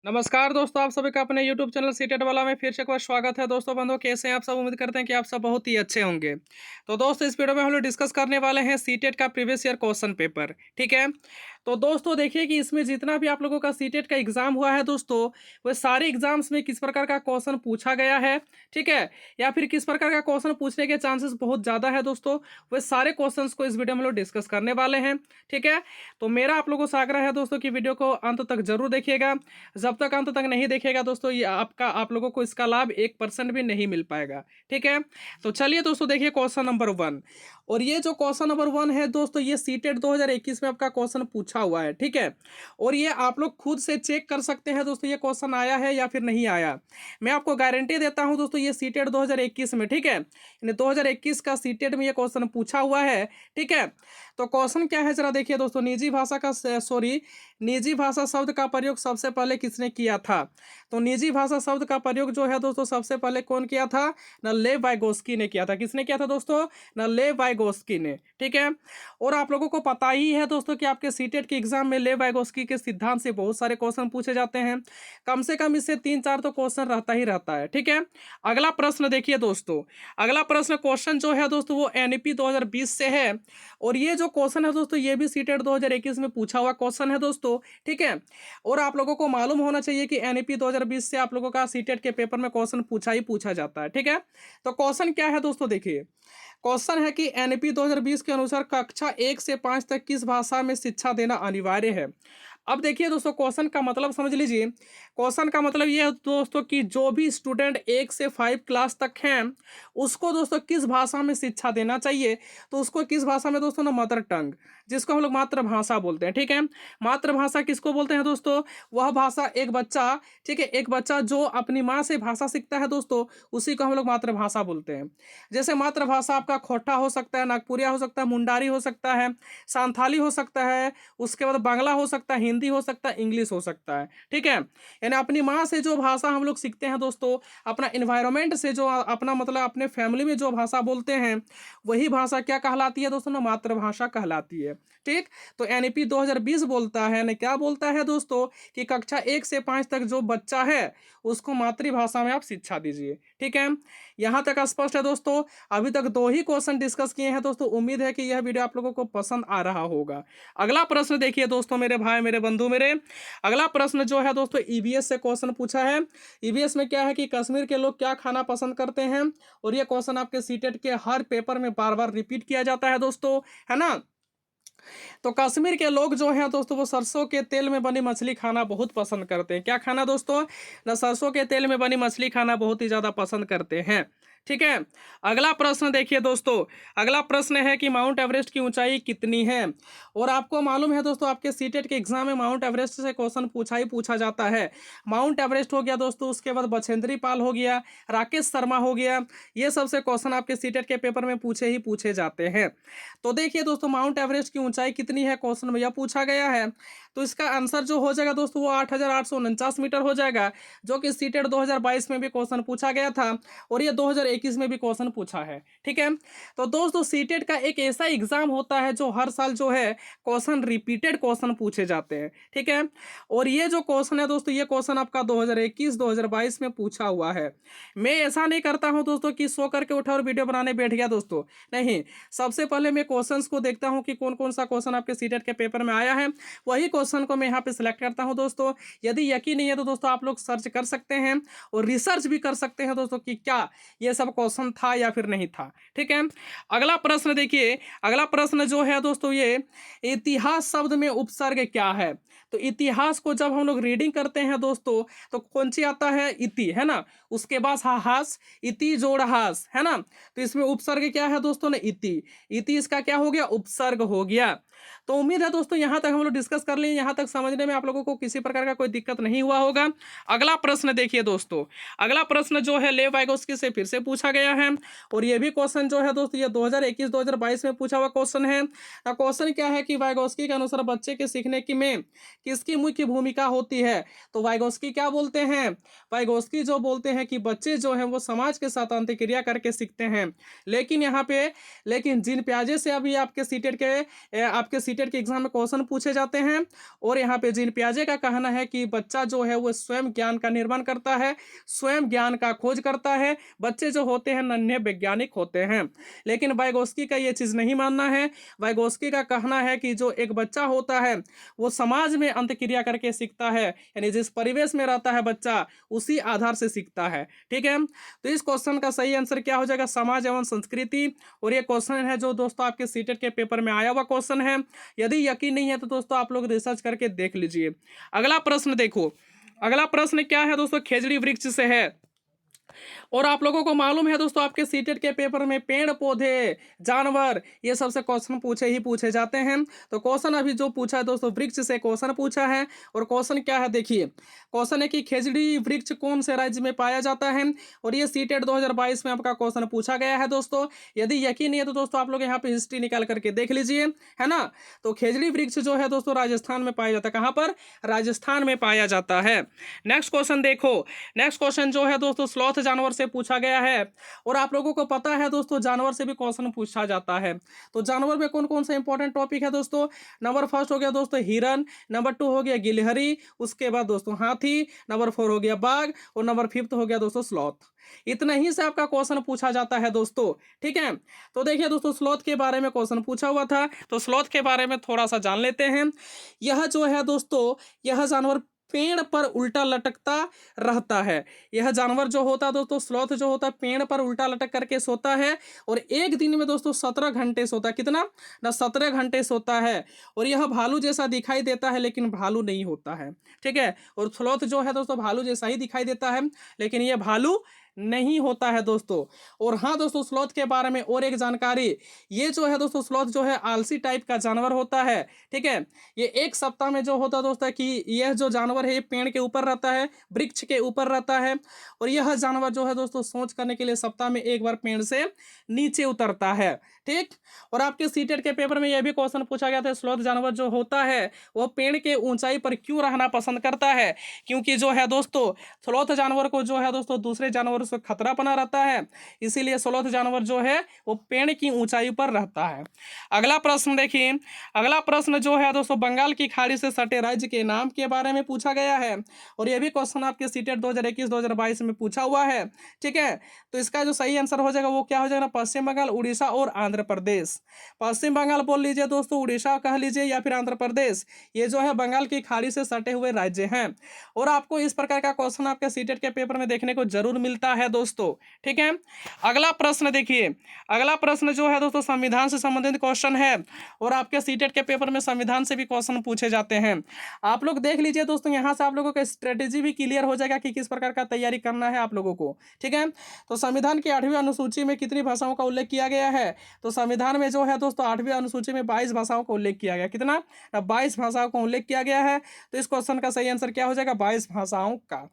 नमस्कार दोस्तों, आप सभी का अपने YouTube चैनल सीटेट वाला में फिर से एक बार स्वागत है। दोस्तों बंधुओं, कैसे हैं आप सब? उम्मीद करते हैं कि आप सब बहुत ही अच्छे होंगे। तो दोस्तों, इस वीडियो में हम लोग डिस्कस करने वाले हैं सीटेट का प्रीवियस ईयर क्वेश्चन पेपर। ठीक है। तो दोस्तों देखिए कि इसमें जितना भी आप लोगों का सीटेट का एग्जाम हुआ है दोस्तों, वह सारे एग्जाम्स में किस प्रकार का क्वेश्चन पूछा गया है, ठीक है, या फिर किस प्रकार का क्वेश्चन पूछने के चांसेस बहुत ज़्यादा है दोस्तों, वह सारे क्वेश्चन को इस वीडियो में हम लोग डिस्कस करने वाले हैं। ठीक है। तो मेरा आप लोगों से आग्रह है दोस्तों कि वीडियो को अंत तक जरूर देखिएगा। जब तक अंत तक नहीं देखेगा दोस्तों, ये आप लोगों को इसका लाभ 1% भी नहीं मिल पाएगा। ठीक है। तो चलिए दोस्तों, देखिए क्वेश्चन नंबर 1। और ये जो क्वेश्चन नंबर 1 है दोस्तों, ये सीटेट 2021 में आपका क्वेश्चन पूछा हुआ है। ठीक है। और ये आप लोग खुद से चेक कर सकते हैं दोस्तों, ये क्वेश्चन आया है या फिर नहीं आया। मैं आपको गारंटी देता हूं दोस्तों, ये सीटेट 2021 में, ठीक है, यानी 2021 का सीटेट में ये क्वेश्चन पूछा हुआ है। ठीक है। तो क्वेश्चन क्या है जरा देखिए दोस्तों, निजी भाषा शब्द का प्रयोग सबसे पहले किसने किया था? तो निजी भाषा शब्द का प्रयोग जो है दोस्तों, सबसे पहले कौन किया था? न लेव वाइगोस्की ने किया था। किसने किया था दोस्तों? न लेव वाइगोस्की ने। ठीक है। और आप लोगों को पता ही है दोस्तों कि आपके सीटेट के एग्जाम में लेव वाइगोस्की के सिद्धांत से बहुत सारे क्वेश्चन पूछे जाते हैं। कम से कम इससे 3-4 तो क्वेश्चन रहता ही रहता है। ठीक है। अगला प्रश्न देखिए दोस्तों, अगला प्रश्न क्वेश्चन जो है दोस्तों, वो एनईपी 2020 से है। और ये जो क्वेश्चन है दोस्तों, ये भी सीटेट 2021 में पूछा हुआ क्वेश्चन है दोस्तों। ठीक है। और आप लोगों को मालूम होना चाहिए कि एनईपी 2020 से आप लोगों का सीटेट के पेपर में क्वेश्चन पूछा ही पूछा जाता है। ठीक है। तो क्वेश्चन क्या है दोस्तों, देखिए क्वेश्चन है कि एनईपी 2020 के अनुसार कक्षा 1 से 5 तक किस भाषा में शिक्षा देना अनिवार्य है? अब देखिए दोस्तों, क्वेश्चन का मतलब समझ लीजिए। क्वेश्चन का मतलब ये है दोस्तों कि जो भी स्टूडेंट 1 से 5 क्लास तक हैं, उसको दोस्तों किस भाषा में शिक्षा देना चाहिए। तो उसको किस भाषा में दोस्तों? ना मदर टंग, जिसको हम लोग मातृभाषा बोलते हैं। ठीक है। मातृभाषा किसको बोलते हैं दोस्तों? वह भाषा एक बच्चा, ठीक है, एक बच्चा जो अपनी माँ से भाषा सीखता है दोस्तों, उसी को हम लोग मातृभाषा बोलते हैं। जैसे मातृभाषा आपका खोटा हो सकता है, नागपुरिया हो सकता है, मुंडारी हो सकता है, सांथाली हो सकता है, उसके बाद बांग्ला हो सकता है, हिंदी हो सकता है, इंग्लिश हो सकता है। ठीक है। यानी अपनी माँ से जो भाषा हम लोग सीखते हैं दोस्तों, अपना इन्वायरमेंट से जो अपना मतलब अपने फैमिली में जो भाषा बोलते हैं, वही भाषा क्या कहलाती है दोस्तों? ना मातृभाषा कहलाती है। ठीक। तो एनईपी 2020 बोलता है ना, क्या बोलता है दोस्तों, कि कक्षा 1 से 5 तक जो बच्चा है, उसको मातृभाषा में आप शिक्षा दीजिए। ठीक है। यहाँ तक स्पष्ट है दोस्तों। अभी तक 2 ही क्वेश्चन डिस्कस किए हैं दोस्तों। उम्मीद है कि यह वीडियो आप लोगों को पसंद आ रहा होगा। अगला प्रश्न देखिए दोस्तों, मेरे भाई, मेरे बंधु, मेरे अगला प्रश्न जो है दोस्तों, ईवीएस से क्वेश्चन पूछा है। ईवीएस में क्या है कि कश्मीर के लोग क्या खाना पसंद करते हैं, और ये क्वेश्चन आपके सीटेट के हर पेपर में बार बार रिपीट किया जाता है दोस्तों, है ना। तो कश्मीर के लोग जो हैं दोस्तों, वो सरसों के तेल में बनी मछली खाना बहुत पसंद करते हैं। क्या खाना दोस्तों? ना सरसों के तेल में बनी मछली खाना बहुत ही ज़्यादा पसंद करते हैं। ठीक है। अगला प्रश्न देखिए दोस्तों, अगला प्रश्न है कि माउंट एवरेस्ट की ऊंचाई कितनी है? और आपको मालूम है दोस्तों, आपके सीटेट के एग्जाम में माउंट एवरेस्ट से क्वेश्चन पूछा ही पूछा जाता है। माउंट एवरेस्ट हो गया दोस्तों, उसके बाद बछेंद्री पाल हो गया, राकेश शर्मा हो गया, ये सबसे क्वेश्चन आपके सीटेट के पेपर में पूछे ही पूछे जाते हैं। तो देखिए दोस्तों, माउंट एवरेस्ट की ऊंचाई कितनी है क्वेश्चन में यह पूछा गया है। तो इसका आंसर जो हो जाएगा दोस्तों, वो 8,849 मीटर हो जाएगा, जो कि सीटेट 2022 में भी क्वेश्चन पूछा गया था, और ये 2021 में भी क्वेश्चन पूछा है। ठीक है। तो दोस्तों, सीटेट का एक ऐसा एग्जाम होता है जो हर साल जो है क्वेश्चन रिपीटेड क्वेश्चन पूछे जाते हैं। ठीक है। और ये जो क्वेश्चन है दोस्तों, ये क्वेश्चन आपका 2021 2022 में पूछा हुआ है। मैं ऐसा नहीं करता हूं दोस्तों कि सो करके उठा और वीडियो बनाने बैठ गया दोस्तों, नहीं। सबसे पहले मैं क्वेश्चंस को देखता हूं कि कौन कौन सा क्वेश्चन आपके सीटेट के पेपर में आया है, वही क्वेश्चन को मैं यहाँ पे सिलेक्ट करता हूं दोस्तों। यदि यकीन नहीं है तो दोस्तों आप लोग सर्च कर सकते हैं और रिसर्च भी कर सकते हैं दोस्तों कि क्या ये सब क्वेश्चन था या फिर नहीं था। ठीक है। अगला प्रश्न देखिए, अगला प्रश्न जो है दोस्तों, ये इतिहास शब्द में उपसर्ग क्या है? तो इतिहास को जब हम लोग रीडिंग करते हैं दोस्तों, तो कौन सी आता है? इति, है ना। उसके बाद हास, इति जोड़ हास, है ना। तो इसमें उपसर्ग क्या है दोस्तों? ने इति। इति इसका क्या हो गया? उपसर्ग हो गया। तो उम्मीद है दोस्तों, यहाँ तक हम लोग डिस्कस कर लिए, यहाँ तक समझने में आप लोगों को किसी प्रकार का कोई दिक्कत नहीं हुआ होगा। अगला प्रश्न देखिए दोस्तों, अगला प्रश्न जो है लेव वाइगोस्की से फिर से पूछा गया है। और ये भी क्वेश्चन जो है दोस्तों ये 2021-2022 में पूछा हुआ क्वेश्चन है। क्वेश्चन क्या है कि वाइगोस्की के अनुसार बच्चे के सीखने की में किसकी मुख्य भूमिका होती है। तो वाइगोस्की क्या बोलते हैं, वाइगोस्की जो बोलते हैं कि बच्चे जो हैं वो समाज के साथ अंतःक्रिया करके सीखते हैं। लेकिन यहाँ पे जीन पियाजे से अभी आपके सीटेट के एग्जाम में क्वेश्चन पूछे जाते हैं। और यहाँ पे जीन पियाजे का कहना है कि बच्चा जो है वो स्वयं ज्ञान का निर्माण करता है, स्वयं ज्ञान का खोज करता है। बच्चे जो होते हैं नन्हे वैज्ञानिक होते हैं। लेकिन वाइगोस्की का ये चीज़ नहीं मानना है। वाइगोस्की का कहना है कि जो एक बच्चा होता है वो समाज में अंतःक्रिया करके सीखता है, यानी जिस परिवेश में रहता है बच्चा उसी आधार से सीखता है। ठीक है, तो इस क्वेश्चन का सही आंसर क्या हो जाएगा, समाज एवं संस्कृति। और ये क्वेश्चन है जो दोस्तों आपके सीटेट के पेपर में आया हुआ क्वेश्चन है। यदि यकीन नहीं है तो दोस्तों आप लोग रिसर्च करके देख लीजिए। अगला प्रश्न देखो, अगला प्रश्न क्या है दोस्तों, खेजड़ी वृक्ष से है। और आप लोगों को मालूम है दोस्तों आपके सीटेट के पेपर में पेड़ पौधे, जानवर, ये सबसे क्वेश्चन पूछे जाते हैं। तो क्वेश्चन अभी जो पूछा है दोस्तों वृक्ष से क्वेश्चन पूछा है। और क्वेश्चन क्या है देखिए, क्वेश्चन है कि खेजड़ी वृक्ष कौन से राज्य में पाया जाता है। और ये सीटेट 2022 में आपका क्वेश्चन पूछा गया है दोस्तों। यदि यकीन नहीं है तो दोस्तों आप लोग यहाँ पे हिस्ट्री निकाल करके देख लीजिए, है ना। तो खेजड़ी वृक्ष जो है दोस्तों राजस्थान में पाया जाता है। कहाँ पर, राजस्थान में पाया जाता है। नेक्स्ट क्वेश्चन देखो, नेक्स्ट क्वेश्चन जो है दोस्तों स्लॉथ जानवर से पूछा गया है। और आप लोगों को पता है दोस्तों जानवर से भी क्वेश्चन पूछा जाता है। तो जानवर में कौन कौन सा इंपॉर्टेंट टॉपिक है दोस्तों, नंबर फर्स्ट हो गया दोस्तों हिरन, नंबर 2 हो गया गिलहरी, उसके बाद दोस्तों हाथी, नंबर 4 हो गया बाघ, और नंबर 5 हो गया दोस्तों स्लॉथ। इतना ही से आपका क्वेश्चन पूछा जाता है दोस्तों। ठीक है, तो देखिए दोस्तों स्लॉथ के बारे में क्वेश्चन पूछा हुआ था, तो स्लॉथ के बारे में थोड़ा सा जान लेते हैं। यह जो है दोस्तों, यह जानवर पेड़ पर उल्टा लटकता रहता है। यह जानवर जो होता है दोस्तों स्लॉथ जो होता है पेड़ पर उल्टा लटक करके सोता है। और एक दिन में दोस्तों 17 घंटे सोता है। कितना ना, 17 घंटे सोता है। और यह भालू जैसा दिखाई देता है लेकिन भालू नहीं होता है। ठीक है, और स्लॉथ जो है दोस्तों भालू जैसा ही दिखाई देता है लेकिन यह भालू नहीं होता है दोस्तों। और हाँ दोस्तों स्लॉथ के बारे में और एक जानकारी, ये जो है दोस्तों स्लॉथ जो है आलसी टाइप का जानवर होता है। ठीक है, ये एक सप्ताह में जो होता है दोस्तों कि यह जो जानवर है ये पेड़ के ऊपर रहता है, वृक्ष के ऊपर रहता है। और यह जानवर जो है दोस्तों सोच करने के लिए सप्ताह में एक बार पेड़ से नीचे उतरता है। ठीक, और आपके सीटेट के पेपर में यह भी क्वेश्चन पूछा गया था स्लॉथ जानवर जो होता है वह पेड़ के ऊंचाई पर क्यों रहना पसंद करता है। क्योंकि जो है दोस्तों स्लॉथ जानवर को जो है दोस्तों दूसरे जानवरों से खतरा बना रहता है, इसीलिए स्लॉथ जानवर जो है वो पेड़ की ऊंचाई पर रहता है। अगला प्रश्न देखिए, अगला प्रश्न जो है दोस्तों बंगाल की खाड़ी से सटे राज्य के नाम के बारे में पूछा गया है। और यह भी क्वेश्चन आपके सीटेट 2021-2022 में पूछा हुआ है। ठीक है, तो इसका जो सही आंसर हो जाएगा वो क्या हो जाएगा, पश्चिम बंगाल, उड़ीसा और आंध्र प्रदेश। पश्चिम बंगाल बोल लीजिए दोस्तों, उड़ीसा कह लीजिए या फिर आंध्र प्रदेश, ये जो है बंगाल की खाड़ी से सटे हुए राज्य हैं। और आपको इस प्रकार का क्वेश्चन आपके सीटेट के पेपर में देखने को जरूर मिलता है दोस्तों। ठीक है, अगला प्रश्न देखिए, अगला प्रश्न जो है दोस्तों संविधान से संबंधित क्वेश्चन है। और आपके सीटेट के पेपर में संविधान से भी क्वेश्चन पूछे जाते हैं। आप लोग देख लीजिए दोस्तों, यहाँ से आप लोगों का स्ट्रेटेजी भी क्लियर हो जाएगा कि किस प्रकार का तैयारी करना है आप लोगों को। ठीक है, तो संविधान की 8वीं अनुसूची में कितनी भाषाओं का उल्लेख किया गया है। तो संविधान में जो है दोस्तों 8वीं अनुसूची में 22 भाषाओं का उल्लेख किया गया। कितना, 22 भाषाओं का उल्लेख किया गया है। तो इस क्वेश्चन का सही आंसर क्या हो जाएगा, 22 भाषाओं का।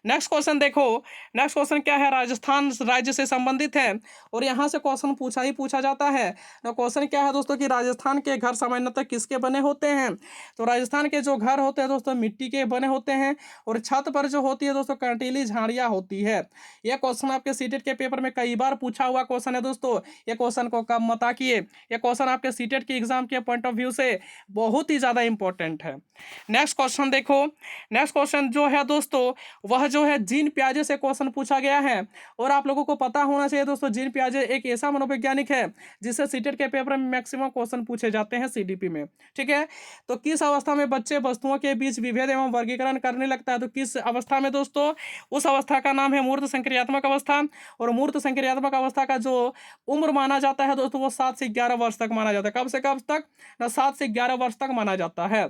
नेक्स्ट क्वेश्चन देखो, नेक्स्ट क्वेश्चन क्या है, राजस्थान राज्य से संबंधित है। और यहाँ से क्वेश्चन पूछा जाता है। तो क्वेश्चन क्या है दोस्तों कि राजस्थान के घर सामान्यतः किसके बने होते हैं। तो राजस्थान के जो घर होते हैं दोस्तों मिट्टी के बने होते हैं। और छत पर जो होती है दोस्तों कंटीली झाड़ियाँ होती है। यह क्वेश्चन आपके सीटेट के पेपर में कई बार पूछा हुआ क्वेश्चन है दोस्तों। यह क्वेश्चन को कब मत आकिए, यह क्वेश्चन आपके सीटेट के एग्जाम के पॉइंट ऑफ व्यू से बहुत ही ज़्यादा इंपॉर्टेंट है। नेक्स्ट क्वेश्चन देखो, नेक्स्ट क्वेश्चन जो है दोस्तों वह जो है जीन पियाजे से क्वेश्चन पूछा गया है। और आप लोगों को पता होना चाहिए दोस्तों जीन पियाजे एक ऐसा मनोवैज्ञानिक है जिससे सीटेट के पेपर में मैक्सिमम क्वेश्चन पूछे जाते हैं सीडीपी में। ठीक है, तो किस अवस्था में बच्चे वस्तुओं के बीच विभेद एवं वर्गीकरण करने लगता है। तो किस अवस्था में दोस्तों, उस अवस्था का नाम है मूर्त संक्रियात्मक अवस्था। और मूर्त संक्रियात्मक अवस्था का जो उम्र माना जाता है दोस्तों वो 7 से 11 वर्ष तक माना जाता है। कब से कब तक ना, 7 से 11 वर्ष तक माना जाता है।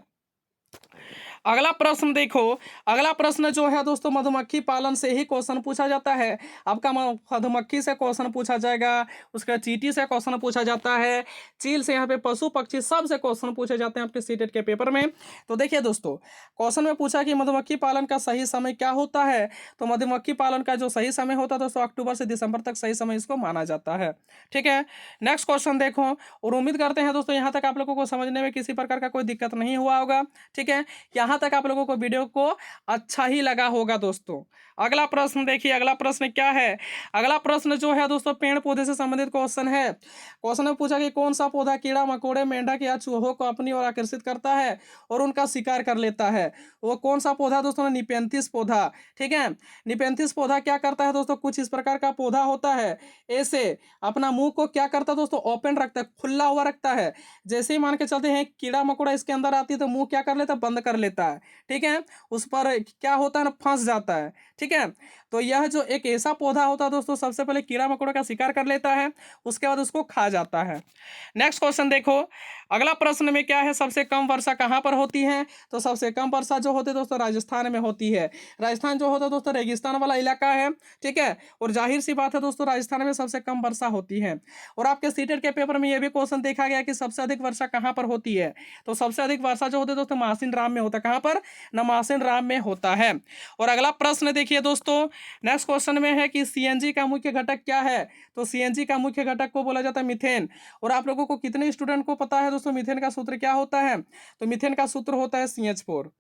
अगला प्रश्न देखो, अगला प्रश्न जो है दोस्तों मधुमक्खी पालन से ही क्वेश्चन पूछा जाता है। आपका मधुमक्खी से क्वेश्चन पूछा जाएगा, उसका चींटी से क्वेश्चन पूछा जाता है, चील से, यहाँ पे पशु पक्षी सब से क्वेश्चन पूछे जाते हैं आपके सीटेट के पेपर में। तो देखिए दोस्तों, क्वेश्चन में पूछा कि मधुमक्खी पालन का सही समय क्या होता है। तो मधुमक्खी पालन का जो सही समय होता है दोस्तों अक्टूबर से दिसंबर तक सही समय इसको माना जाता है। ठीक है, नेक्स्ट क्वेश्चन देखो, और उम्मीद करते हैं दोस्तों यहाँ तक आप लोगों को समझने में किसी प्रकार का कोई दिक्कत नहीं हुआ होगा। ठीक है, यहाँ तक आप लोगों को वीडियो को अच्छा ही लगा होगा दोस्तों। अगला प्रश्न देखिए, अगला प्रश्न क्या है। अगला प्रश्न जो है दोस्तों पेड़ पौधे से संबंधित क्वेश्चन है। क्वेश्चन में पूछा कि कौन सा पौधा कीड़ा मकोड़े मेंढक या चूहों को अपनी ओर आकर्षित करता है और उनका शिकार कर लेता है। वो कौन सा पौधा दोस्तों? निपेंथिस पौधा। ठीक है, निपेंथिस पौधा क्या करता है दोस्तों? कुछ इस प्रकार का पौधा होता है, ऐसे अपना मुंह को क्या करता है दोस्तों? ओपन रखता है, खुला हुआ रखता है। जैसे ही मान के चलते हैं कीड़ा मकोड़ा इसके अंदर आती है तो मुंह क्या कर लेता है? बंद कर लेता है। ठीक है, उस पर क्या होता है ना, फंस जाता है। ठीक है, तो यह जो एक ऐसा पौधा होता है दोस्तों सबसे पहले कीड़ा मकोड़ा का शिकार कर लेता है, उसके बाद उसको खा जाता है। नेक्स्ट क्वेश्चन देखो, अगला प्रश्न में क्या है, सबसे कम वर्षा कहाँ पर होती है। तो सबसे कम वर्षा जो होती है दोस्तों राजस्थान में होती है। राजस्थान जो होता है दोस्तों रेगिस्तान वाला इलाका है। ठीक है, और जाहिर सी बात है दोस्तों राजस्थान में सबसे कम वर्षा होती है। और आपके सीटेट के पेपर में यह भी क्वेश्चन देखा गया कि सबसे अधिक वर्षा कहाँ पर होती है। तो सबसे अधिक वर्षा जो होती है दोस्तों मासिन राम में होता है। कहाँ पर? न मासिन राम में होता है। और अगला प्रश्न देखिए दोस्तों, नेक्स्ट क्वेश्चन में है कि सीएनजी का मुख्य घटक क्या है। तो सीएनजी का मुख्य घटक को बोला जाता है मीथेन। और आप लोगों को कितने स्टूडेंट को पता है दोस्तों मीथेन का सूत्र क्या होता है? तो मीथेन का सूत्र होता है CH4।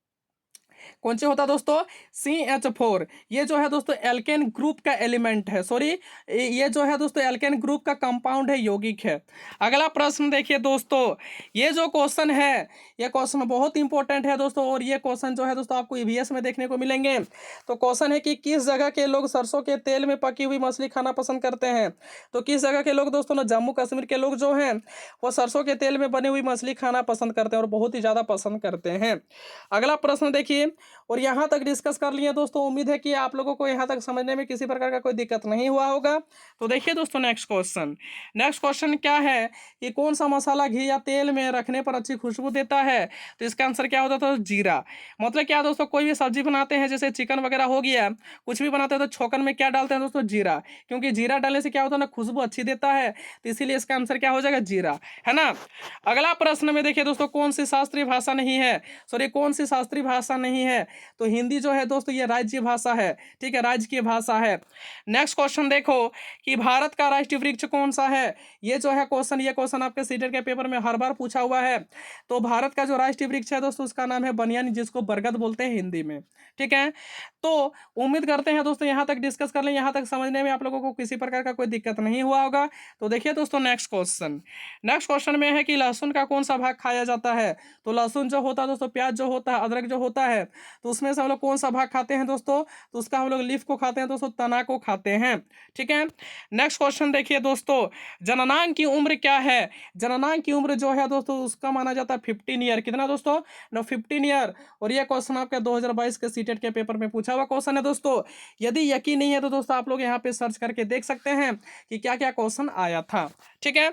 कौन से होता है दोस्तों? CH4। ये जो है दोस्तों एल्केन ग्रुप का एलिमेंट है, सॉरी ये जो है दोस्तों एल्केन ग्रुप का कंपाउंड है, यौगिक है। अगला प्रश्न देखिए दोस्तों, ये जो क्वेश्चन है ये क्वेश्चन बहुत इंपॉर्टेंट है दोस्तों, और ये क्वेश्चन जो है दोस्तों आपको ईवीएस में देखने को मिलेंगे। तो क्वेश्चन है कि किस जगह के लोग सरसों के तेल में पकी हुई मछली खाना पसंद करते हैं। तो किस जगह के लोग दोस्तों ना, जम्मू कश्मीर के लोग जो हैं वो सरसों के तेल में बनी हुई मछली खाना पसंद करते हैं और बहुत ही ज़्यादा पसंद करते हैं। अगला प्रश्न देखिए, और यहाँ तक डिस्कस कर लिए दोस्तों, उम्मीद है कि आप लोगों को यहाँ तक समझने में किसी प्रकार का कोई दिक्कत नहीं हुआ होगा। तो देखिए दोस्तों नेक्स्ट क्वेश्चन, नेक्स्ट क्वेश्चन क्या है कि कौन सा मसाला घी या तेल में रखने पर अच्छी खुशबू देता है। तो इसका आंसर क्या होता था? जीरा। मतलब क्या दोस्तों, कोई भी सब्जी बनाते हैं जैसे चिकन वगैरह हो गया, कुछ भी बनाते हैं तो छोकन में क्या डालते हैं दोस्तों? जीरा। क्योंकि जीरा डालने से क्या होता है ना, खुशबू अच्छी देता है, तो इसीलिए इसका आंसर क्या हो जाएगा? जीरा, है ना। अगला प्रश्न में देखिए दोस्तों, कौन सी शास्त्रीय भाषा नहीं है, सॉरी कौन सी शास्त्रीय भाषा नहीं है। तो हिंदी जो है दोस्तों ये राज्य भाषा है। ठीक है, राज्य की भाषा है। नेक्स्ट क्वेश्चन देखो कि भारत का राष्ट्रीय वृक्ष कौन सा है। ये जो है क्वेश्चन, ये क्वेश्चन आपके सीटेट के पेपर में हर बार पूछा हुआ है। तो भारत का जो राष्ट्रीय वृक्ष है दोस्तों उसका नाम है बनियान, जिसको बरगद बोलते हैं हिंदी में। ठीक है, तो उम्मीद करते हैं दोस्तों यहाँ तक डिस्कस कर लें, यहाँ तक समझने में आप लोगों को किसी प्रकार का कोई दिक्कत नहीं हुआ होगा। तो देखिए दोस्तों नेक्स्ट क्वेश्चन, नेक्स्ट क्वेश्चन में है कि लहसुन का कौन सा भाग खाया जाता है। तो लहसुन जो होता है दोस्तों, प्याज जो होता है, अदरक जो होता है, तो उसमें से हम लोग कौन सा भाग खाते हैं दोस्तों? तो उसका हम लोग लीफ को खाते हैं दोस्तों, तना को खाते हैं। ठीक है, नेक्स्ट क्वेश्चन देखिए दोस्तों, जननांग की उम्र क्या है। जननांग की उम्र जो है दोस्तों उसका माना जाता है 15 ईयर। कितना दोस्तों? ना 15 ईयर। और ये क्वेश्चन आपके 2022 के सीटेट के पेपर में पूछा हुआ क्वेश्चन है दोस्तों। यदि यकीन नहीं है तो दोस्तों आप लोग यहाँ पे सर्च करके देख सकते हैं कि क्या क्या क्वेश्चन आया था। ठीक है,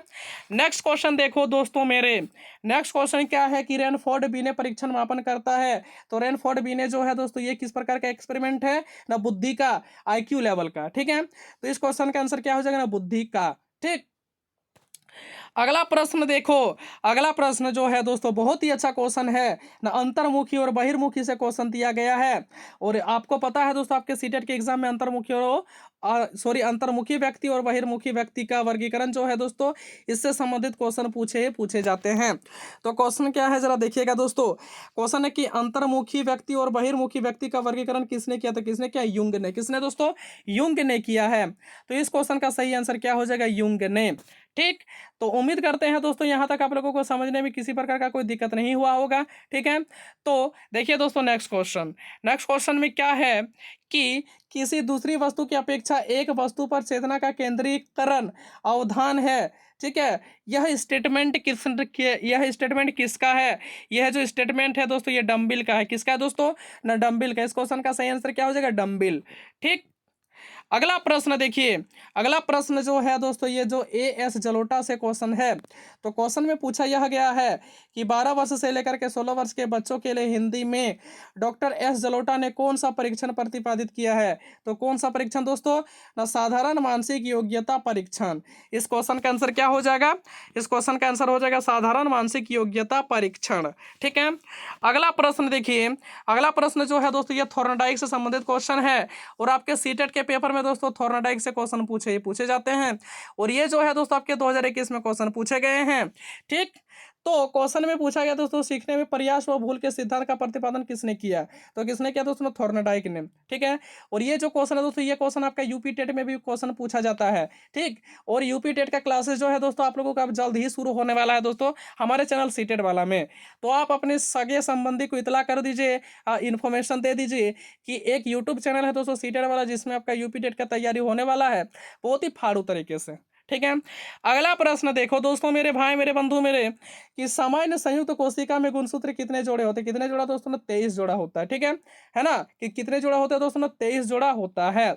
नेक्स्ट क्वेश्चन देखो दोस्तों मेरे, नेक्स्ट क्वेश्चन क्या है कि रेनफोर्ड बीने परीक्षण मापन करता है। तो रेनफोर्ड बीने जो है दोस्तों ये किस प्रकार का एक्सपेरिमेंट है ना, बुद्धि का, IQ लेवल का। ठीक है, तो इस क्वेश्चन का आंसर क्या हो जाएगा ना, बुद्धि का। ठीक, अगला प्रश्न देखो, अगला प्रश्न जो है दोस्तों बहुत ही अच्छा क्वेश्चन है ना, अंतर्मुखी और बहिर्मुखी से क्वेश्चन दिया गया है। और आपको पता है दोस्तों आपके सीटेट के एग्जाम में अंतर्मुखी और सॉरी अंतर्मुखी व्यक्ति और बहिर्मुखी व्यक्ति का वर्गीकरण जो है दोस्तों इससे संबंधित क्वेश्चन पूछे जाते हैं। तो क्वेश्चन क्या है जरा देखिएगा दोस्तों, क्वेश्चन है कि अंतर्मुखी व्यक्ति और बहिर्मुखी व्यक्ति का वर्गीकरण किसने किया था। किसने किया? युंग ने। किसने दोस्तों? युंग ने किया है। तो इस क्वेश्चन का सही आंसर क्या हो जाएगा? युंग ने। ठीक, तो उम्मीद करते हैं दोस्तों यहाँ तक आप लोगों को समझने में किसी प्रकार का कोई दिक्कत नहीं हुआ होगा। ठीक है, तो देखिए दोस्तों नेक्स्ट क्वेश्चन, नेक्स्ट क्वेश्चन में क्या है कि किसी दूसरी वस्तु की अपेक्षा एक वस्तु पर चेतना का केंद्रीकरण अवधान है। ठीक है, यह स्टेटमेंट किसका है? यह जो स्टेटमेंट है दोस्तों ये डम्बिल का है। किसका है दोस्तों? ना डम्बिल का। इस क्वेश्चन का सही आंसर क्या हो जाएगा? डम्बिल। ठीक, अगला प्रश्न देखिए, अगला प्रश्न जो है दोस्तों, ये जो एएस जलोटा से क्वेश्चन है, तो क्वेश्चन में पूछा यह गया है कि 12 वर्ष से लेकर के 16 वर्ष के बच्चों के लिए हिंदी में डॉक्टर एस जलोटा ने कौन सा परीक्षण प्रतिपादित किया है? तो कौन सा परीक्षण दोस्तों? ना साधारण मानसिक योग्यता परीक्षण। इस क्वेश्चन का आंसर क्या हो जाएगा? इस क्वेश्चन का आंसर हो जाएगा साधारण मानसिक योग्यता परीक्षण। ठीक है, अगला प्रश्न देखिए, अगला प्रश्न जो है दोस्तों, ये थॉर्नडाइक से संबंधित क्वेश्चन है और आपके सीटेट के पेपर में दोस्तों थॉर्नडाइक से क्वेश्चन पूछे जाते हैं और ये जो है दोस्तों आपके 2021 में क्वेश्चन पूछे गए हैं। ठीक, तो क्वेश्चन में पूछा गया दोस्तों, सीखने में प्रयास व भूल के सिद्धांत का प्रतिपादन किसने किया? तो किसने किया दोस्तों? थॉर्नडाइक ने। ठीक है, और ये जो क्वेश्चन है दोस्तों, ये क्वेश्चन आपका यूपी टेट में भी क्वेश्चन पूछा जाता है। ठीक, और यूपी टेट का क्लासेस जो है दोस्तों आप लोगों का अब जल्द ही शुरू होने वाला है दोस्तों, हमारे चैनल सीटेट वाला में। तो आप अपने सगे संबंधी को इतला कर दीजिए, इन्फॉर्मेशन दे दीजिए कि एक यूट्यूब चैनल है दोस्तों सीटेट वाला, जिसमें आपका यूपी टेट का तैयारी होने वाला है बहुत ही फाड़ू तरीके से। ठीक है, अगला प्रश्न देखो दोस्तों, मेरे भाई, मेरे बंधु, मेरे, कि सामान्य संयुक्त कोशिका में गुणसूत्र कितने जोड़े होते हैं? कितने जोड़ा दोस्तों? 23 जोड़ा होता है। ठीक है ना, कि कितने जोड़ा होता है दोस्तों? 23 जोड़ा होता है।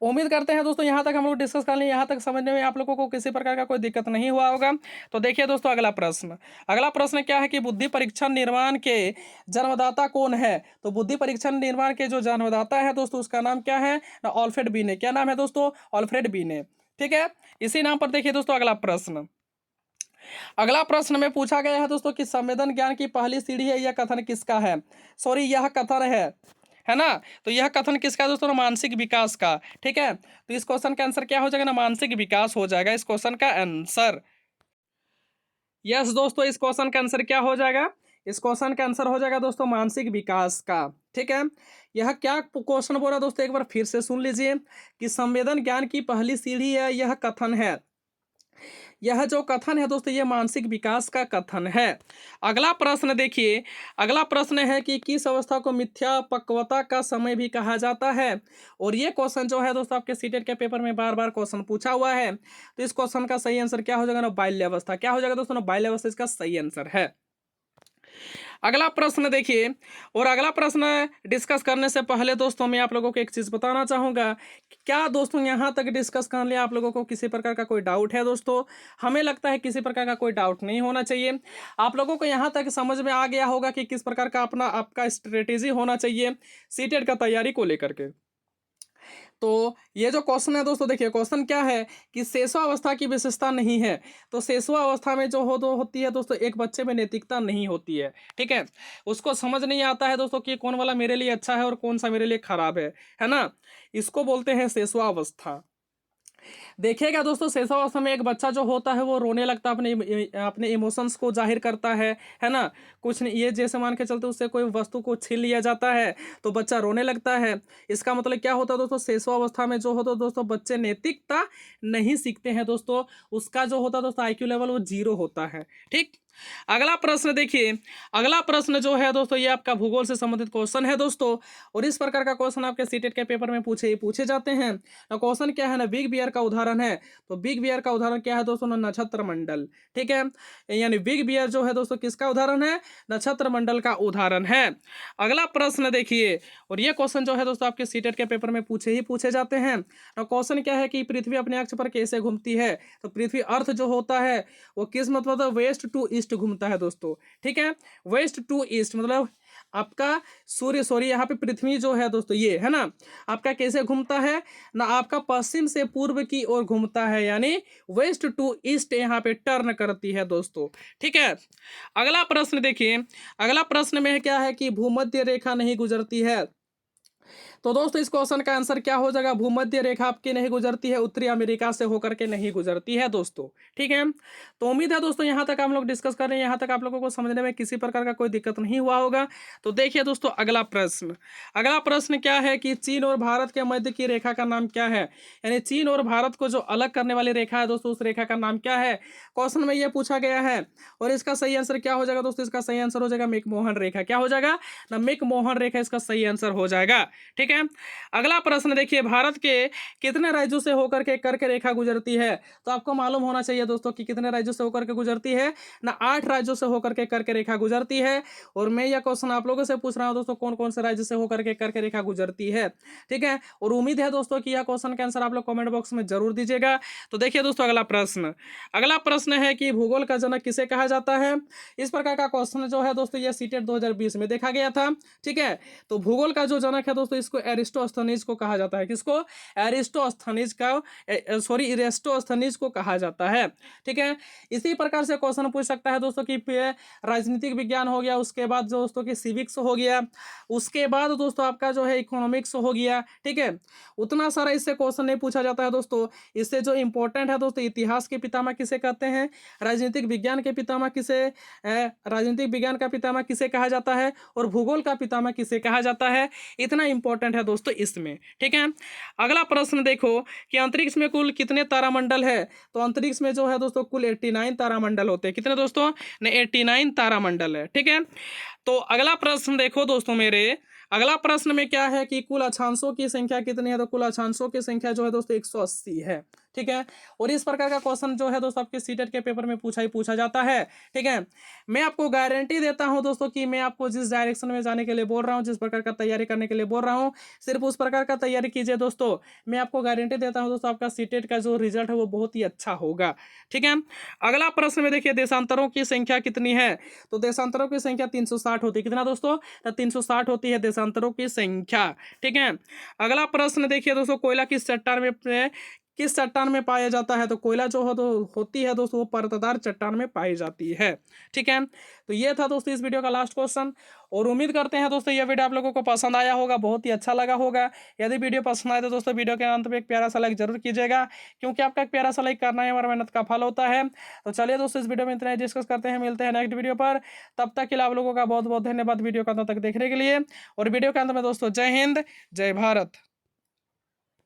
उम्मीद करते हैं दोस्तों यहाँ तक हम लोग डिस्कस कर लें, यहाँ तक समझने में आप लोगों को किसी प्रकार का कोई दिक्कत नहीं हुआ होगा। तो देखिए दोस्तों, अगला प्रश्न, अगला प्रश्न क्या है कि बुद्धि परीक्षण निर्माण के जन्मदाता कौन है? तो बुद्धि परीक्षण निर्माण के जो जन्मदाता है दोस्तों, उसका नाम क्या है? ना ऑल्फ्रेड बीने। क्या नाम है दोस्तों? ऑल्फ्रेड बीने। ठीक है, इसी नाम पर देखिए दोस्तों अगला प्रश्न, अगला प्रश्न में पूछा गया है दोस्तों कि संवेदन ज्ञान की पहली सीढ़ी है, यह कथन किसका है? सॉरी, यह कथन है ना, तो यह कथन किसका है दोस्तों? ना मानसिक विकास का। ठीक है, तो इस क्वेश्चन का आंसर क्या हो जाएगा? ना मानसिक विकास हो जाएगा इस क्वेश्चन का आंसर। यस दोस्तों, इस क्वेश्चन का आंसर क्या हो जाएगा? इस क्वेश्चन का आंसर हो जाएगा दोस्तों मानसिक विकास का। ठीक है, यह क्या क्वेश्चन बोला दोस्तों, एक बार फिर से सुन लीजिए कि संवेदन ज्ञान की पहली सीढ़ी है, यह कथन है। यह जो कथन है दोस्तों, ये मानसिक विकास का कथन है। अगला प्रश्न देखिए, अगला प्रश्न है कि किस अवस्था को मिथ्या पक्वता का समय भी कहा जाता है? और ये क्वेश्चन जो है दोस्तों आपके सीटेट के पेपर में बार बार क्वेश्चन पूछा हुआ है। तो इस क्वेश्चन का सही आंसर क्या हो जाएगा? ना बाल्यावस्था। क्या हो जाएगा दोस्तों? ना बाल्यावस्था इसका सही आंसर है। अगला प्रश्न देखिए, और अगला प्रश्न डिस्कस करने से पहले दोस्तों मैं आप लोगों को एक चीज़ बताना चाहूँगा कि क्या दोस्तों यहाँ तक डिस्कस कर लिया आप लोगों को किसी प्रकार का कोई डाउट है? दोस्तों हमें लगता है किसी प्रकार का कोई डाउट नहीं होना चाहिए। आप लोगों को यहाँ तक समझ में आ गया होगा कि किस प्रकार का अपना आपका स्ट्रेटेजी होना चाहिए सीटेट का तैयारी को लेकर के। तो ये जो क्वेश्चन है दोस्तों, देखिए क्वेश्चन क्या है कि शेषवावस्था की विशेषता नहीं है। तो शेषवावस्था में जो होती है दोस्तों, एक बच्चे में नैतिकता नहीं होती है। ठीक है, उसको समझ नहीं आता है दोस्तों कि कौन वाला मेरे लिए अच्छा है और कौन सा मेरे लिए खराब है ना, इसको बोलते हैं शेषवावस्था। देखिएगा दोस्तों, शैशवावस्था में एक बच्चा जो होता है वो रोने लगता है, अपने इमोशंस को जाहिर करता है ना। कुछ नहीं, ये जैसे मान के चलते उससे कोई वस्तु को छीन लिया जाता है तो बच्चा रोने लगता है। इसका मतलब क्या होता है दोस्तों? शैशवावस्था में जो होता है दोस्तों, बच्चे नैतिकता नहीं सीखते हैं दोस्तों। उसका जो होता है दोस्तों IQ लेवल वो 0 होता है। ठीक, अगला प्रश्न देखिए, अगला प्रश्न जो है दोस्तों, ये आपका भूगोल से संबंधित क्वेश्चन है दोस्तों, और इस प्रकार का क्वेश्चन आपके सीटेट के पेपर में पूछे जाते हैं। क्वेश्चन क्या है ना, बिग बियर का उदाहरण है। तो बिग बियर का उदाहरण क्या है दोस्तों? नक्षत्र मंडल। ठीक है, यानी बिग बियर जो है दोस्तों किसका उदाहरण है? नक्षत्र मंडल का उदाहरण है। अगला प्रश्न देखिए, और ये क्वेश्चन जो है दोस्तों आपके सीटेट के पेपर में पूछे जाते हैं। क्वेश्चन क्या है कि पृथ्वी अपने अक्ष पर कैसे घूमती है? तो पृथ्वी अर्थ जो होता है वो किस मतलब वेस्ट टू ईस्ट घूमता है दोस्तों। ठीक है, वेस्ट टू ईस्ट मतलब आपका सूर्य यहाँ पे पृथ्वी जो है दोस्तों, ये है ना, आपका कैसे घूमता है ना, आपका पश्चिम से पूर्व की ओर घूमता है, यानी वेस्ट टू ईस्ट यहाँ पे टर्न करती है दोस्तों। ठीक है, अगला प्रश्न देखिए, अगला प्रश्न में क्या है कि भूमध्य रेखा नहीं गुजरती है। तो दोस्तों इस क्वेश्चन का आंसर क्या हो जाएगा? भूमध्य रेखा आपकी नहीं गुजरती है, उत्तरी अमेरिका से होकर के नहीं गुजरती है दोस्तों। ठीक है, तो उम्मीद है दोस्तों यहाँ तक हम लोग डिस्कस कर रहे हैं, यहाँ तक आप लोगों को समझने में किसी प्रकार का कोई दिक्कत नहीं हुआ होगा। तो देखिए दोस्तों, अगला प्रश्न, अगला प्रश्न क्या है कि चीन और भारत के मध्य की रेखा का नाम क्या है? यानी चीन और भारत को जो अलग करने वाली रेखा है दोस्तों, उस रेखा का नाम क्या है? क्वेश्चन में यह पूछा गया है, और इसका सही आंसर क्या हो जाएगा दोस्तों? इसका सही आंसर हो जाएगा मैकमोहन रेखा। क्या हो जाएगा ना? मैकमोहन रेखा इसका सही आंसर हो जाएगा। ठीक है। अगला प्रश्न देखिए, भारत के कितने राज्यों से होकर के कर्क रेखा गुजरती है? तो आपको मालूम होना चाहिए दोस्तों कि कितने राज्यों से होकर के गुजरती है ना, 8 राज्यों से होकर के कर्क रेखा गुजरती है। और मैं यह क्वेश्चन आप लोगों से पूछ रहा हूं दोस्तों, कौन कौन से राज्य से होकर के कर्क रेखा गुजरती है, ठीक है। और उम्मीद है दोस्तों कि यह क्वेश्चन का आंसर आप लोग कमेंट बॉक्स में जरूर दीजिएगा। तो देखिए दोस्तों, अगला प्रश्न है कि भूगोल का जनक किसे कहा जाता है? इस प्रकार का क्वेश्चन जो है दोस्तों, यह सीटेट 2020 में देखा गया था, ठीक है। तो भूगोल का जो जनक है दोस्तों, इसको एरिस्टोस्थनीज को कहा जाता है। किसको? एरिस्टोस्थनीज का, सॉरी, इरेस्टोस्थनीज को कहा जाता है, ठीक है। इसी प्रकार से क्वेश्चन पूछ सकता है दोस्तों कि राजनीतिक विज्ञान हो गया, उसके बाद दोस्तों की सिविक्स हो गया, उसके बाद दोस्तों आपका जो है इकोनॉमिक्स हो गया, ठीक है। उतना सारा इससे क्वेश्चन नहीं पूछा जाता है दोस्तों। इससे जो इंपॉर्टेंट है दोस्तों, इतिहास के पितामह किसे कहते हैं, राजनीतिक विज्ञान के पितामह किसे, राजनीतिक विज्ञान का पितामह किसे कहा जाता है, और भूगोल का पितामह किसे कहा जाता है, इतना इंपॉर्टेंट है दोस्तों इसमें, ठीक है। अगला प्रश्न देखो कि अंतरिक्ष में कुल कितने तारामंडल है? तो अंतरिक्ष में जो है दोस्तों कुल 89 तारामंडल होते हैं। कितने दोस्तों? ने 89 तारामंडल है, ठीक है। तो अगला प्रश्न देखो दोस्तों मेरे, अगला प्रश्न में क्या है कि कुल अक्षांशों की संख्या कितनी है? तो कुल अक्षांशों की संख्या जो है दोस्तों 180 है, ठीक है। और इस प्रकार का क्वेश्चन जो है दोस्तों आपके सीटेट के पेपर में पूछा जाता है, ठीक है। मैं आपको गारंटी देता हूं दोस्तों कि मैं आपको जिस डायरेक्शन में जाने के लिए बोल रहा हूं, जिस प्रकार का तैयारी करने के लिए बोल रहा हूं, सिर्फ उस प्रकार का तैयारी कीजिए दोस्तों। मैं आपको गारंटी देता हूं दोस्तों, आपका सीटेट का जो रिजल्ट है वो बहुत ही अच्छा होगा, ठीक है। अगला प्रश्न में देखिए, देशांतरों की संख्या कितनी है? तो देशांतरों की संख्या 360 होती है। कितना दोस्तों? 360 होती है देशांतरों की संख्या, ठीक है। अगला प्रश्न देखिए दोस्तों, कोयला किस चट्टान में पाया जाता है? तो कोयला जो हो तो होती है दोस्तों वो परतदार चट्टान में पाई जाती है, ठीक है। तो ये था दोस्तों इस वीडियो का लास्ट क्वेश्चन, और उम्मीद करते हैं दोस्तों ये वीडियो आप लोगों को पसंद आया होगा, बहुत ही अच्छा लगा होगा। यदि वीडियो पसंद आए तो दोस्तों वीडियो के अंत में एक प्यारा सा लाइक जरूर कीजिएगा, क्योंकि आपका एक प्यारा सा लाइक करना ही हमारा मेहनत का फल होता है। तो चलिए दोस्तों, इस वीडियो में इतना ही डिस्कस करते हैं, मिलते हैं नेक्स्ट वीडियो पर। तब तक के लिए आप लोगों का बहुत बहुत धन्यवाद वीडियो का अंत तक देखने के लिए। और वीडियो के अंत में दोस्तों जय हिंद, जय भारत।